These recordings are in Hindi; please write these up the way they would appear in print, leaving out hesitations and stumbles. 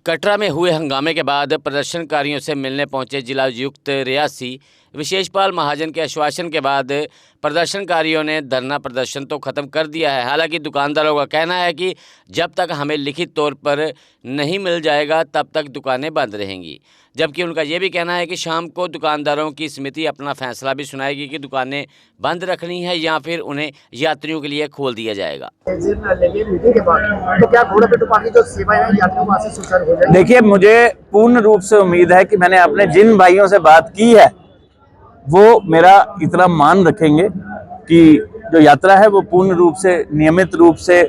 कटरा में हुए हंगामे के बाद प्रदर्शनकारियों से मिलने पहुंचे जिला उपायुक्त रियासी विशेषपाल महाजन के आश्वासन के बाद प्रदर्शनकारियों ने धरना प्रदर्शन तो ख़त्म कर दिया है। हालांकि दुकानदारों का कहना है कि जब तक हमें लिखित तौर पर नहीं मिल जाएगा तब तक दुकानें बंद रहेंगी। जबकि उनका ये भी कहना है कि शाम को दुकानदारों की समिति अपना फैसला भी सुनाएगी कि दुकानें बंद रखनी है या फिर उन्हें यात्रियों के लिए खोल दिया जाएगा। देखिए, मुझे पूर्ण रूप से उम्मीद है कि मैंने अपने जिन भाइयों से बात की है वो मेरा इतना मान रखेंगे कि जो यात्रा है वो पूर्ण रूप से नियमित रूप से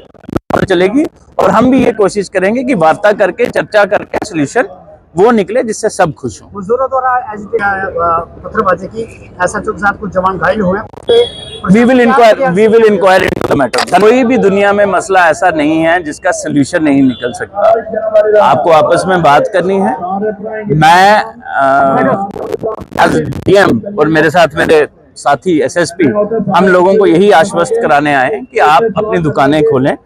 चलेगी और हम भी ये कोशिश करेंगे कि वार्ता करके चर्चा करके सोल्यूशन वो निकले जिससे सब खुश हों। मजदूरों द्वारा पत्थरबाजी की एसएचओ के साथ कुछ जवान घायल हुए। We will inquire into the matter. कोई भी दुनिया में मसला ऐसा नहीं है जिसका सोल्यूशन नहीं निकल सकता। आपको आपस में बात करनी है। मैं एज डीएम और मेरे साथ मेरे साथी एसएसपी हम लोगों को यही आश्वस्त कराने आए हैं कि आप अपनी दुकानें खोलें,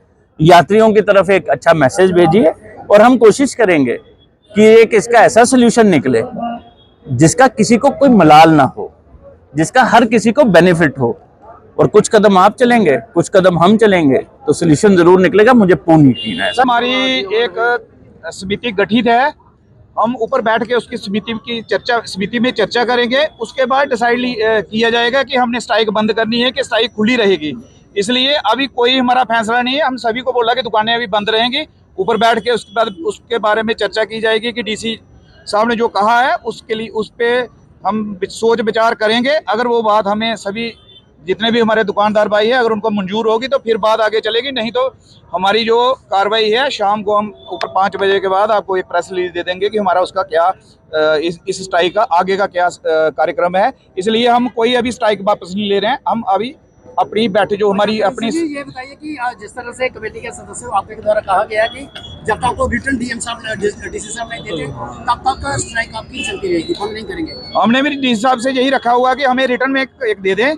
यात्रियों की तरफ एक अच्छा मैसेज भेजिए और हम कोशिश करेंगे कि एक इसका ऐसा सोल्यूशन निकले जिसका किसी को कोई मलाल ना हो, जिसका हर किसी को बेनिफिट हो। और कुछ कदम आप चलेंगे, कुछ कदम हम चलेंगे तो सोल्यूशन जरूर निकलेगा, मुझे पूर्ण यकीन है। हमारी एक समिति गठित है, हम ऊपर बैठ के उसकी समिति में चर्चा करेंगे। उसके बाद डिसाइड किया जाएगा कि हमने स्ट्राइक बंद करनी है कि स्ट्राइक खुली रहेगी। इसलिए अभी कोई हमारा फैसला नहीं है। हम सभी को बोला कि दुकानें अभी बंद रहेंगी। ऊपर बैठ के उसके बाद उसके बारे में चर्चा की जाएगी कि डीसी साहब ने जो कहा है उसके लिए उस पर हम सोच विचार करेंगे। अगर वो बात हमें सभी जितने भी हमारे दुकानदार भाई है अगर उनको मंजूर होगी तो फिर बात आगे चलेगी, नहीं तो हमारी जो कार्रवाई है शाम को हम ऊपर 5 बजे के बाद आपको एक प्रेस रिलीज दे देंगे कि हमारा उसका क्या इस स्ट्राइक का आगे का क्या कार्यक्रम है। इसलिए हम कोई अभी स्ट्राइक वापस नहीं ले रहे हैं। हम अभी अपनी बैठे जो हमारी अपनी ये बताइए कि जिस तरह से कमेटी के सदस्यों आपके द्वारा कहा गया कि जब तक आपको रिटर्न डीएम साहब डीसी साहब नहीं देते तब तक स्ट्राइक आपकी चलती रहेगी, बंद नहीं करेंगे। हमने भी डीसी साहब से यही रखा हुआ कि हमें रिटर्न में एक दे दें।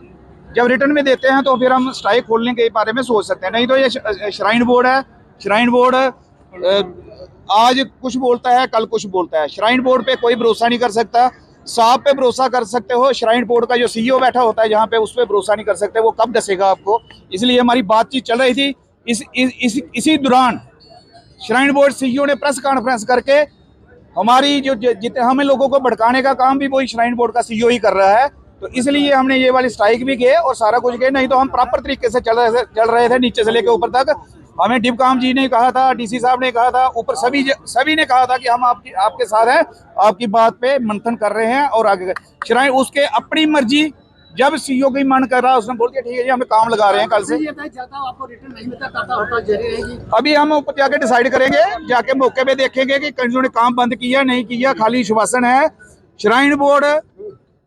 जब रिटर्न में देते हैं तो फिर हम स्ट्राइक खोलने के बारे में सोच सकते हैं। नहीं तो ये श्राइन बोर्ड है, श्राइन बोर्ड आज कुछ बोलता है कल कुछ बोलता है। श्राइन बोर्ड पे कोई भरोसा नहीं कर सकता। साहब पे भरोसा कर सकते हो, श्राइन बोर्ड का जो सीईओ बैठा होता है जहाँ पे उस पर भरोसा नहीं कर सकते, वो कब दसेगा आपको। इसलिए हमारी बातचीत चल रही थी। इसी दौरान श्राइन बोर्ड सीईओ ने प्रेस कॉन्फ्रेंस करके हमारी जो जितने हमें लोगों को भड़काने का काम भी वही श्राइन बोर्ड का सीईओ ही कर रहा है। तो इसलिए हमने ये वाली स्ट्राइक भी किए और सारा कुछ किए। नहीं तो हम प्रॉपर तरीके से चल रहे थे नीचे से लेकर ऊपर तक। हमें डिपकाम जी ने कहा था, डीसी साहब ने कहा था, ऊपर सभी ने कहा था कि हम आपके साथ हैं, आपकी बात पे मंथन कर रहे हैं और आगे श्राइन उसके अपनी मर्जी। जब सीईओ की मन कर रहा है उसने बोल के ठीक है जी हमें काम लगा रहे हैं कल से। आपको रिटर्न नहीं मिलता तब होता जारी रहेगी। अभी हम ऊपर जाके डिसाइड करेंगे, जाके मौके पे देखेंगे कि उन्होंने काम बंद किया नहीं किया, खाली आश्वासन है। श्राइन बोर्ड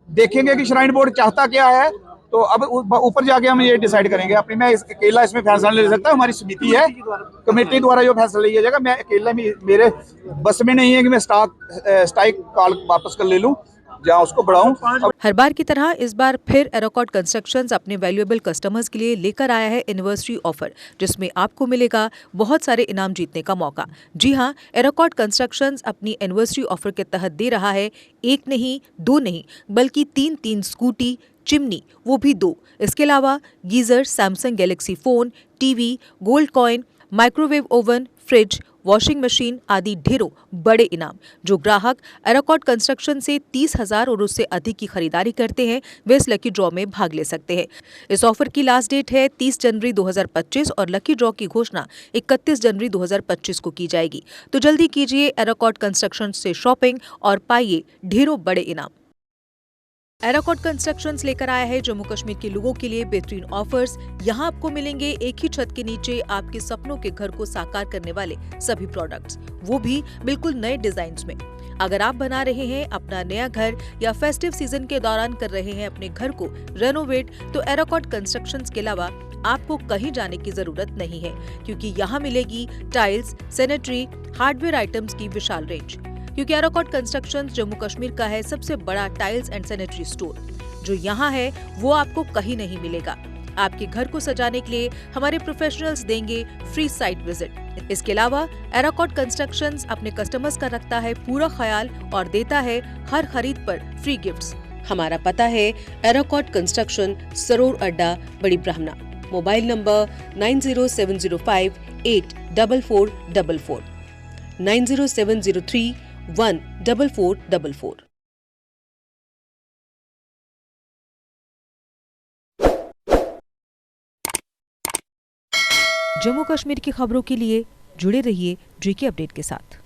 देखेंगे कि श्राइन बोर्ड चाहता क्या है, तो अब ऊपर जाके हम ये डिसाइड करेंगे। अपनी मैं अकेला इसमें फैसला नहीं ले सकता, हमारी समिति है, कमेटी द्वारा जो फैसला लिया जाएगा। मैं अकेला भी मेरे बस में नहीं है कि मैं स्ट्राइक कॉल वापस कर ले लूं, जहाँ उसको बढ़ाऊं। हर बार की तरह इस बार फिर एरोकॉट कंस्ट्रक्शंस अपने वैल्यूएबल कस्टमर्स के लिए लेकर आया है एनिवर्सरी ऑफर, जिसमें आपको मिलेगा बहुत सारे इनाम जीतने का मौका। जी हां, एरोकॉट कंस्ट्रक्शंस अपनी एनिवर्सरी ऑफर के तहत दे रहा है 1 नहीं 2 नहीं बल्कि 3 स्कूटी, चिमनी, वो भी 2। इसके अलावा geyser, Samsung Galaxy phone, TV, gold coin, microwave oven, fridge, washing machine आदि ढेरों बड़े इनाम। जो ग्राहक एरोकॉट कंस्ट्रक्शन से 30,000 और उससे अधिक की खरीदारी करते हैं वे इस लकी ड्रॉ में भाग ले सकते हैं। इस ऑफर की लास्ट डेट है 30 जनवरी 2025 और लकी ड्रॉ की घोषणा 31 जनवरी 2025 को की जाएगी। तो जल्दी कीजिए एरोकॉट कंस्ट्रक्शन से शॉपिंग और पाइए ढेरों बड़े इनाम। एरोकॉट कंस्ट्रक्शंस लेकर आया है जम्मू कश्मीर के लोगों के लिए बेहतरीन ऑफर्स। यहाँ आपको मिलेंगे एक ही छत के नीचे आपके सपनों के घर को साकार करने वाले सभी प्रोडक्ट्स, वो भी बिल्कुल नए डिजाइन्स में। अगर आप बना रहे हैं अपना नया घर या फेस्टिव सीजन के दौरान कर रहे हैं अपने घर को रेनोवेट, तो एरोकॉट कंस्ट्रक्शंस के अलावा आपको कहीं जाने की जरूरत नहीं है, क्योंकि यहाँ मिलेगी टाइल्स, सैनिटरी, हार्डवेयर आइटम्स की विशाल रेंज। क्योंकि एरोकॉट कंस्ट्रक्शंस जम्मू कश्मीर का है सबसे बड़ा टाइल्स एंड सैनिटरी स्टोर। जो यहाँ है वो आपको कहीं नहीं मिलेगा। आपके घर को सजाने के लिए हमारे प्रोफेशनल्स देंगे फ्री साइट विजिट। इसके अलावा एराकॉट कंस्ट्रक्शंस अपने कस्टमर्स का रखता है पूरा ख्याल और देता है हर खरीद पर फ्री गिफ्ट्स। हमारा पता है एराकॉट कंस्ट्रक्शन, सरोर अड्डा, बड़ी ब्राह्मणा। Mobile number 9070584444, 9070314444। जम्मू कश्मीर की खबरों के लिए जुड़े रहिए JK अपडेट के साथ।